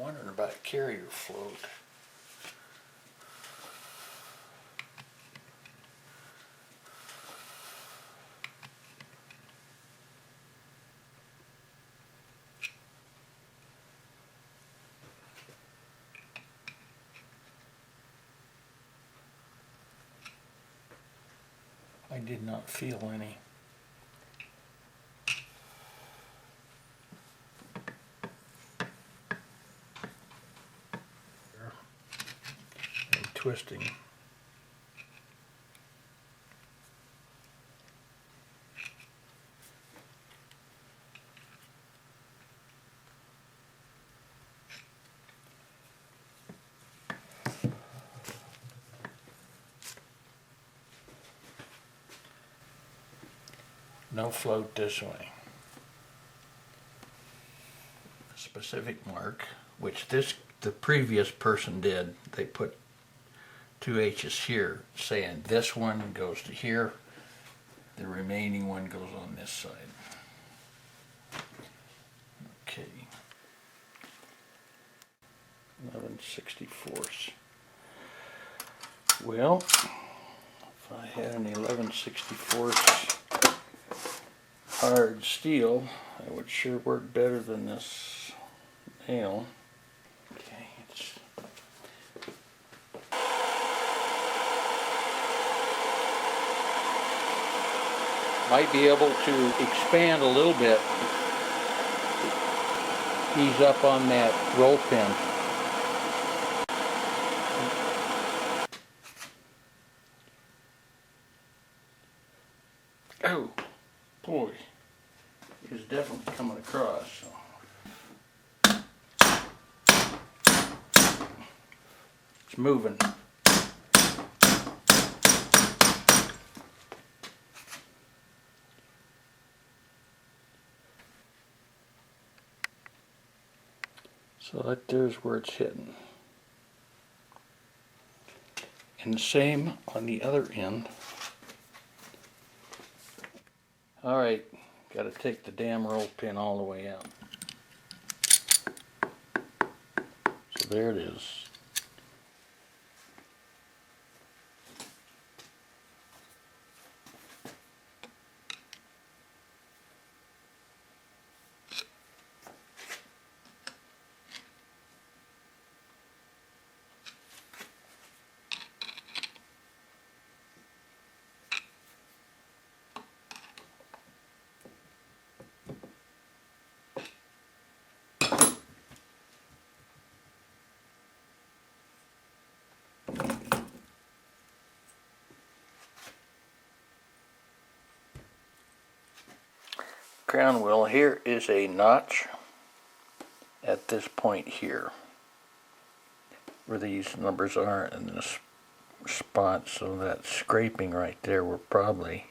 wondering about carrier float. I did not feel any. And twisting. No float this way. A specific mark, which the previous person did. They put 2 H's here, saying this one goes to here, the remaining one goes on this side. Okay. 11/64. Well, if I had an 11/64 hard steel, it would sure work better than this nail. Okay, might be able to expand a little bit, ease up on that roll pin. Oh boy, it's definitely coming across. So. It's moving. So that there's where it's hitting. And the same on the other end. Alright, got to take the damn roll pin all the way out. So there it is. Crown wheel, here is a notch at this point here where these numbers are in this spot, so that scraping right there were probably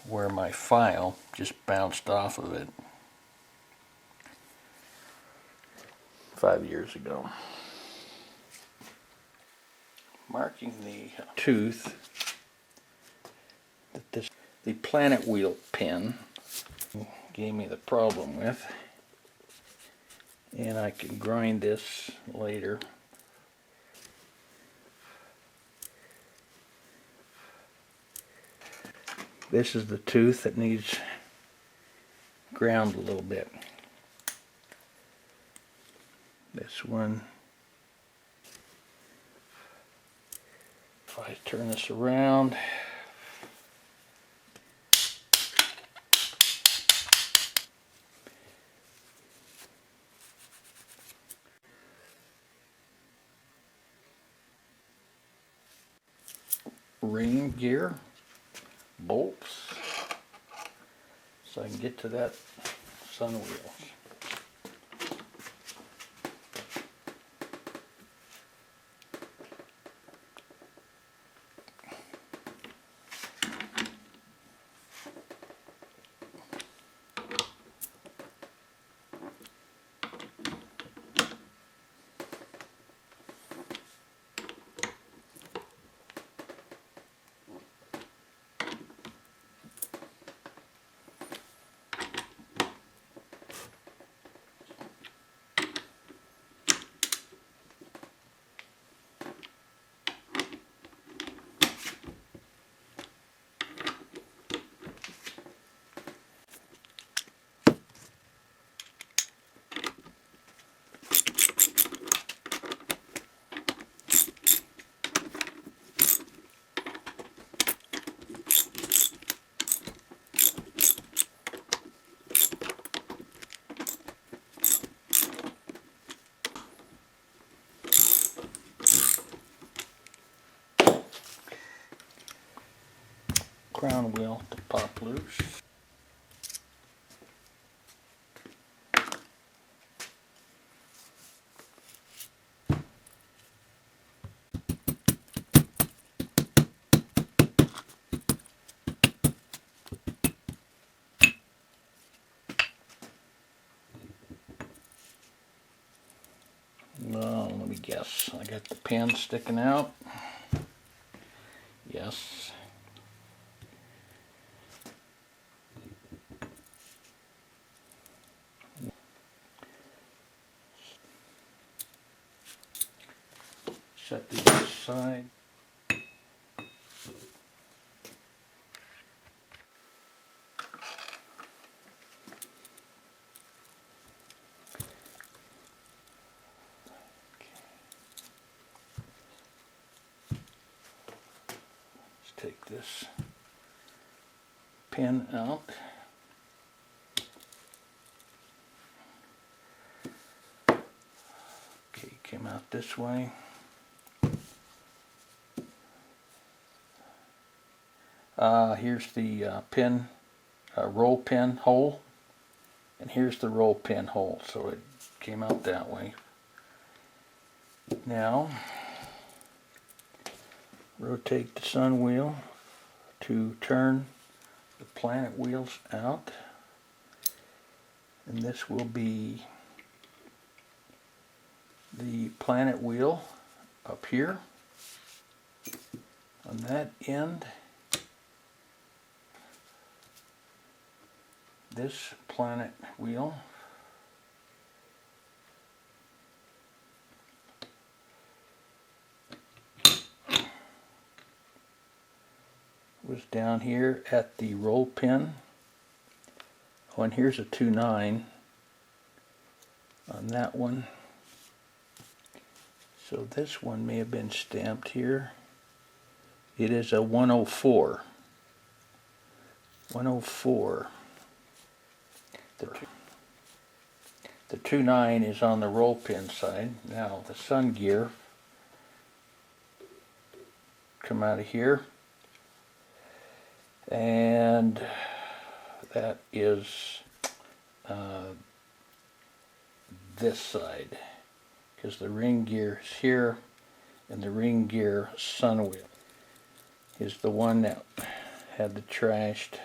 where my file just bounced off of it 5 years ago. Marking the tooth that the planet wheel pin gave me the problem with, and I can grind this later. This is the tooth that needs ground a little bit. This one, if I turn this around, ring gear, bolts, so I can get to that sun wheel. crown wheel to pop loose. Well, let me guess. I got the pin sticking out. Yes. Set these aside. Take this pin out. Okay, came out this way. Here's the pin, roll pin hole, and here's the roll pin hole, so it came out that way. Now, rotate the sun wheel to turn the planet wheels out, and this will be the planet wheel up here on that end. This planet wheel was down here at the roll pin. Oh, and here's a 2.9 on that one. So this one may have been stamped here. It is a 104. 104. The 2.9 is on the roll pin side. Now the sun gear come out of here, and that is this side, because the ring gear is here, and the ring gear sun wheel is the one that had the trashed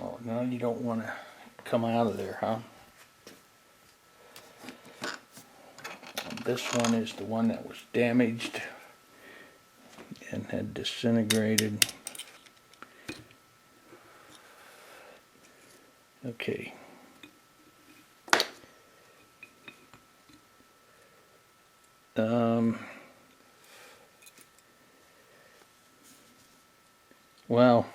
Oh, no, you don't want to come out of there, huh? This one is the one that was damaged and had disintegrated. Okay. Well,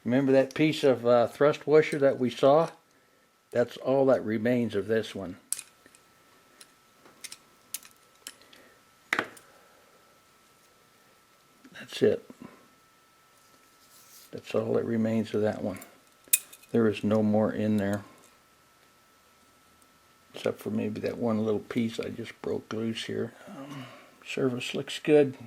remember that piece of thrust washer that we saw? That's all that remains of this one. That's it. That's all that remains of that one. There is no more in there, except for maybe that one little piece I just broke loose here. Surface looks good.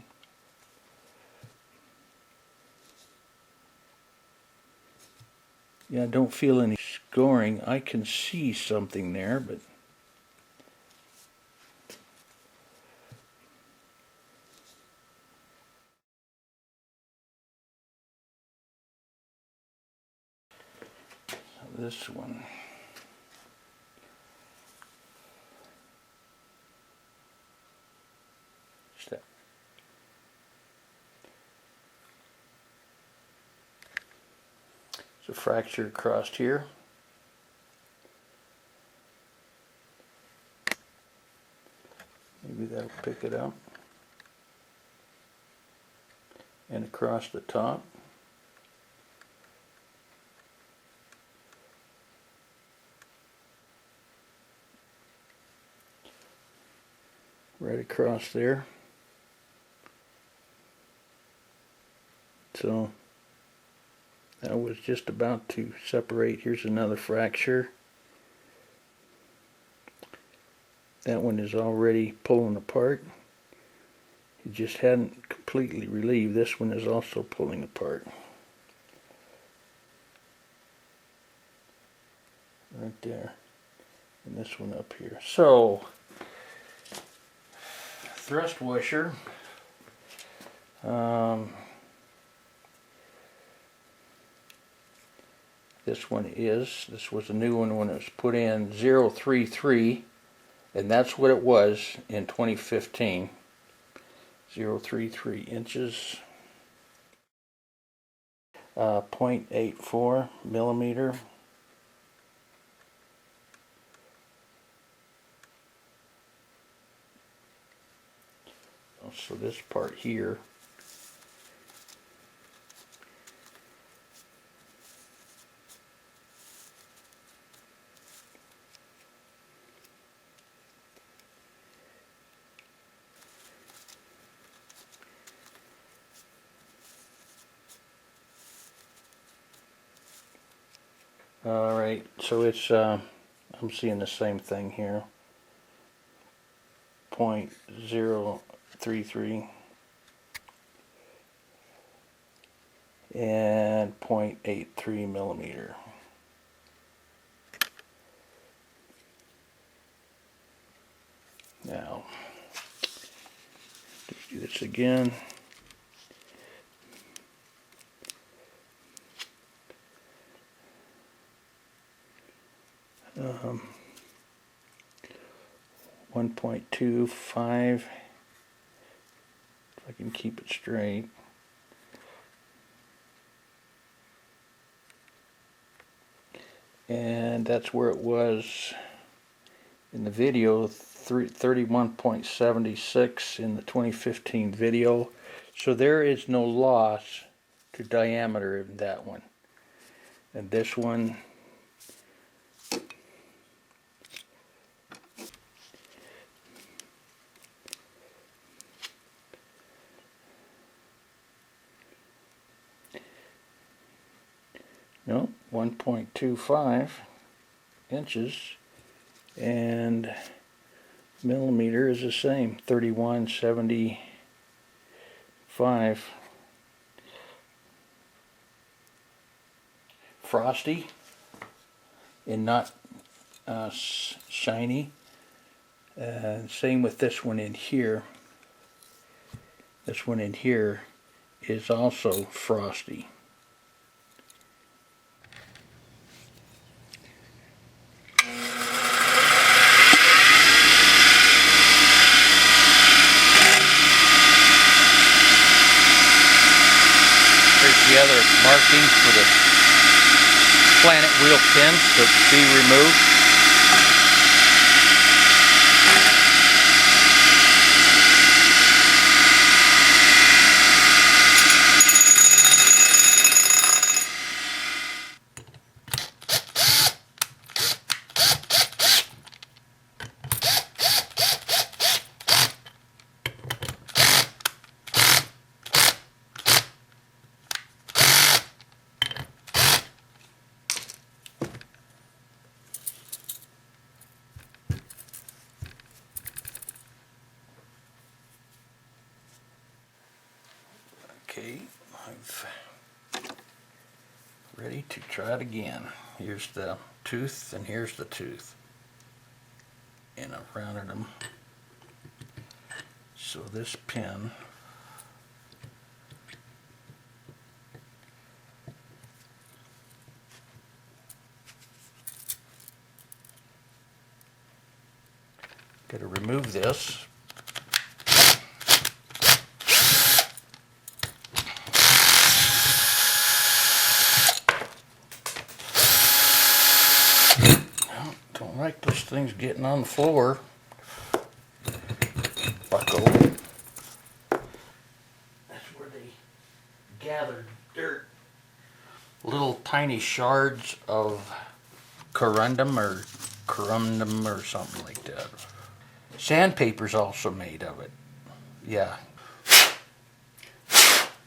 Yeah, I don't feel any scoring. I can see something there, but this one. Step. There's a fracture across here. Maybe that'll pick it up. And across the top. Right across there. So that was just about to separate. Here's another fracture. That one is already pulling apart. It just hadn't completely relieved. This one is also pulling apart. Right there. And this one up here. So, thrust washer. This was a new one when it was put in, 033, and that's what it was in 2015. 033 inches, 0.84 millimeter. So this part here, alright, so it's, I'm seeing the same thing here, 0.033 and 0.83 millimeter. Now, let's do this again. 1.25, if I can keep it straight. And that's where it was in the video, 31.76 in the 2015 video. So there is no loss to diameter in that one. And this one, no, 1.25 inches, and millimeter is the same, 31.75. Frosty and not shiny. Same with this one in here. This one in here is also frosty. Here's the other markings for the planet wheel pins to be removed. Okay, I'm ready to try it again. Here's the tooth and here's the tooth. And I've rounded them. So this pin got to remove this. Don't like those things getting on the floor. Buckle. That's where they gather dirt. Little tiny shards of corundum or something like that. Sandpaper's also made of it. Yeah.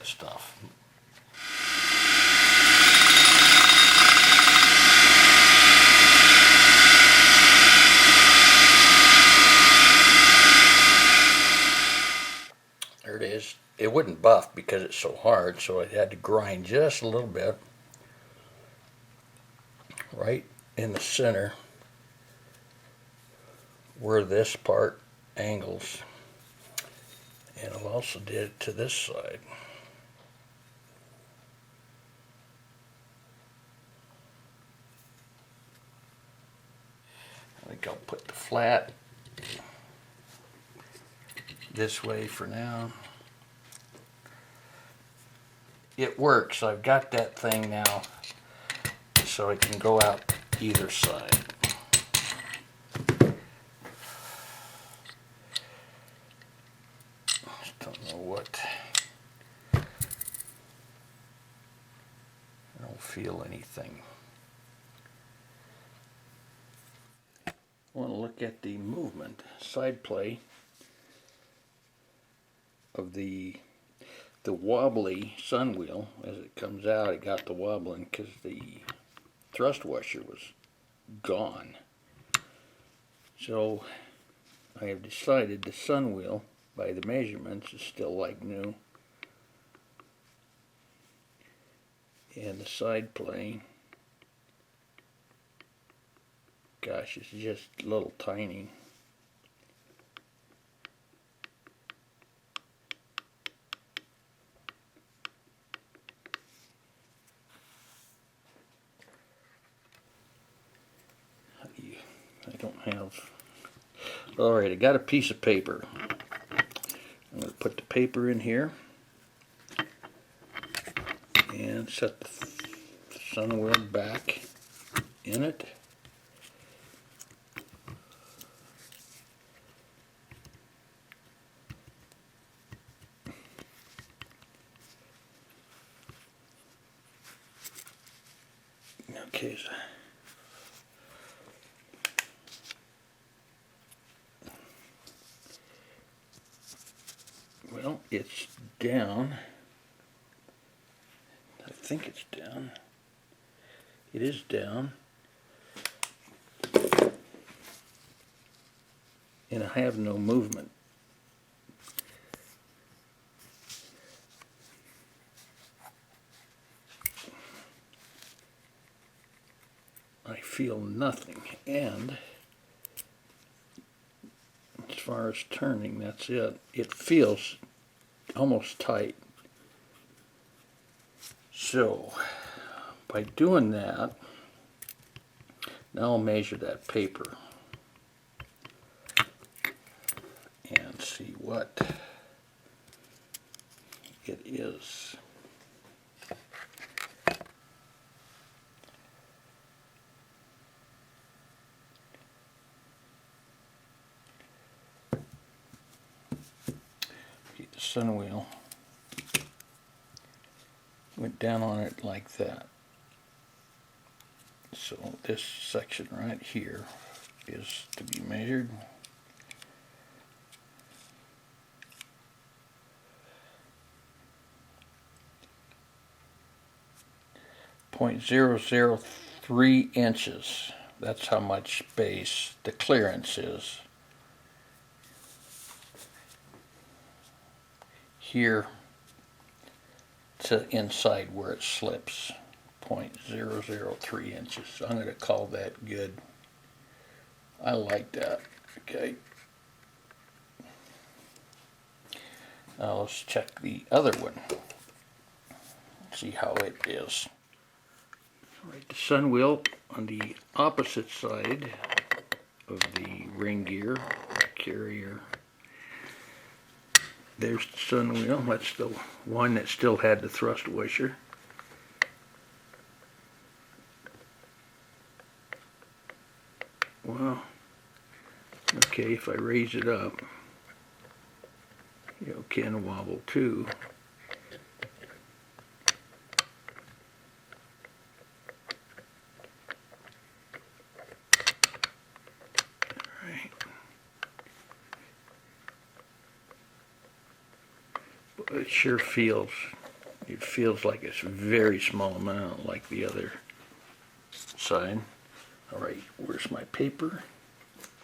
Stuff. it is. It wouldn't buff because it's so hard, so I had to grind just a little bit right in the center where this part angles. And I also did it to this side. I think I'll put the flat this way for now. It works. I've got that thing now so it can go out either side. Just don't know what. I don't feel anything. I want to look at the movement, side play of the wobbly sun wheel. As it comes out, it got the wobbling because the thrust washer was gone. So I have decided the sun wheel, by the measurements, is still like new. And the side play, gosh, it's just a little tiny. I don't have. Alright, I got a piece of paper. I'm going to put the paper in here and set the sun wheel back in it. Okay. Well, it's down. I think it's down. It is down. And I have no movement. I feel nothing. And as far as turning, that's it. It feels almost tight. So by doing that, now I'll measure that paper and see what it is. The sun wheel went down on it like that. So this section right here is to be measured. .003 inches. That's how much space the clearance is. Here to inside where it slips, 0.003 inches. So I'm going to call that good. I like that. Okay. Now let's check the other one. See how it is. All right, the sun wheel on the opposite side of the ring gear carrier. There's the sun wheel. That's the one that still had the thrust washer. Well, okay, if I raise it up, it can wobble too. It sure feels, like it's a very small amount like the other side. Alright, where's my paper?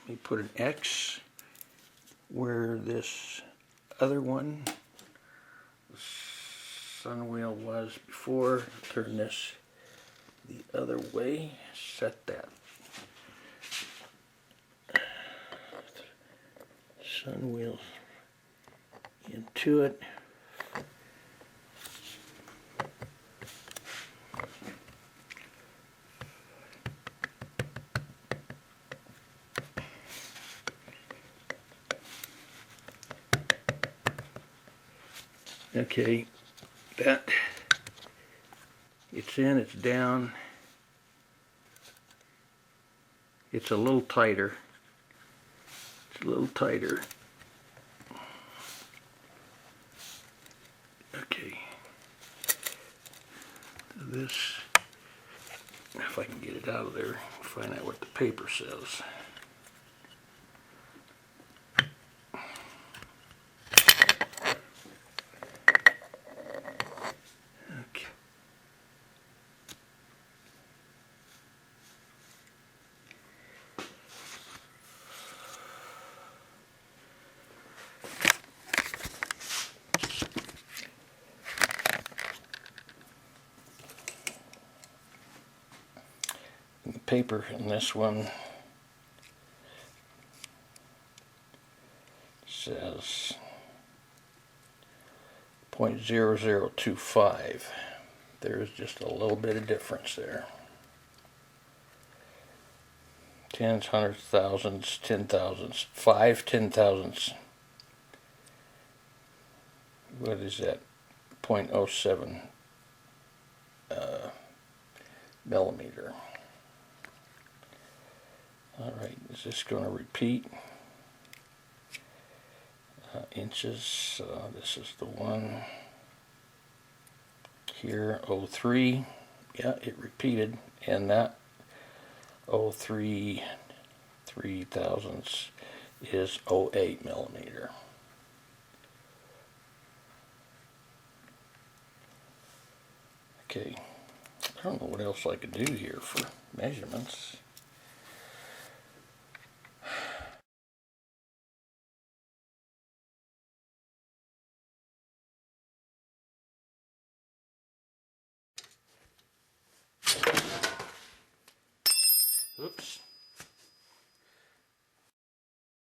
Let me put an X where this other one sun wheel was before. Turn this the other way, set that sun wheel into it. Okay, that it's in, it's down. It's a little tighter. It's a little tighter. Okay. This, if I can get it out of there, find out what the paper says. Okay. The paper in this one says 0.0025. There's just a little bit of difference there. Tens, hundreds, thousands, 10,000s, 5 10,000s. What is that? 0.07 millimeter. Alright, is this going to repeat? Inches, this is the one here, 03. Yeah, it repeated, and that 03 3,000ths is 08 millimeter. Okay, I don't know what else I could do here for measurements. Oops.